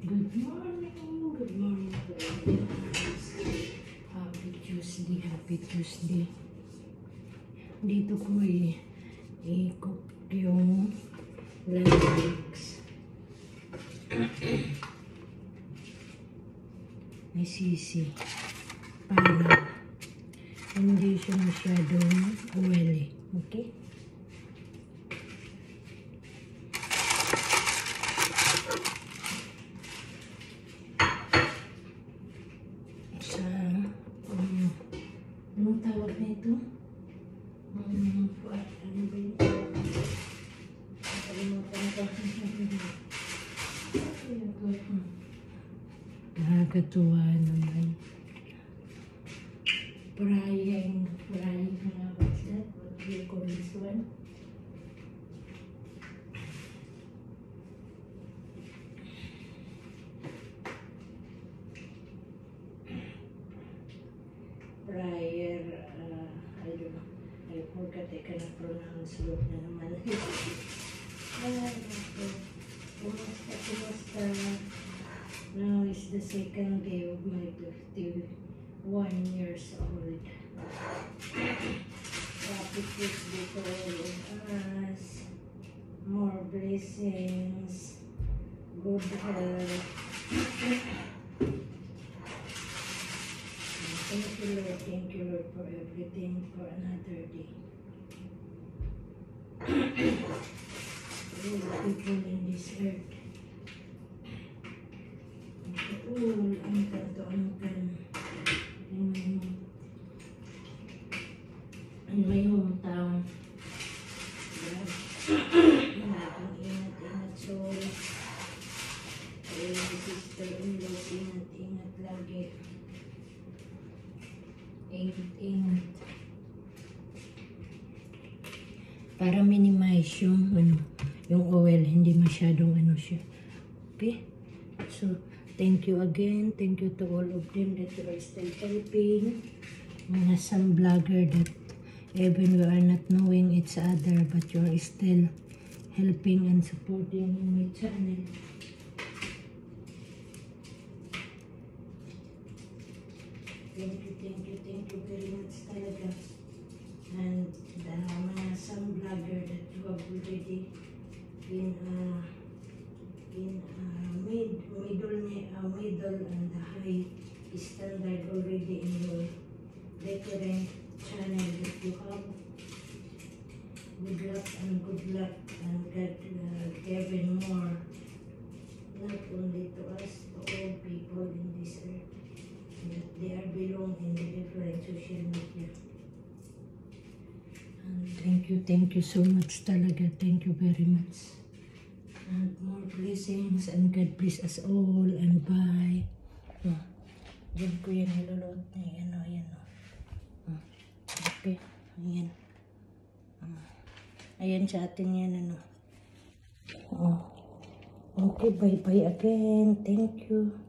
Good morning to everyone. Happy Tuesday, happy Tuesday. Dito ko i-cook yung lamb legs. May sisi para hindi siya masyadong oily. Okay? Anong tawag nito? Ano ba yun? Nakakatuwa naman. Frying na, what's that? What do you call this one? Fryer, I don't know. I forgot, I cannot pronounce it na naman. Kumusta. Now is the second day of my 51 years old. Happy Tuesday to all of us. More blessings. Good health. Thank you Lord for everything, for another day. All the people in this earth. All angkan to angkan in my hometown. Ingat-ingat soul. Sister-in-law, ingat-ingat lagi. Ingat. Para minimize yung oil, hindi masyadong siya. Okay? So, thank you again. Thank you to all of them that you are still helping. Some blogger that even we are not knowing each other, but you are still helping and supporting my channel. Thank you very much talaga. And some blogger that you have already middle and high standard already in your different channel that you have. Good luck and God given more, not only to us, to all people in this earth. They are belong in the different social media. And thank you so much talaga. Thank you very much. And more blessings and God bless us all and bye. Diyan ko yan niluluot na yan. Okay, ayan. Ayan sa atin yan Okay, bye again. Thank you.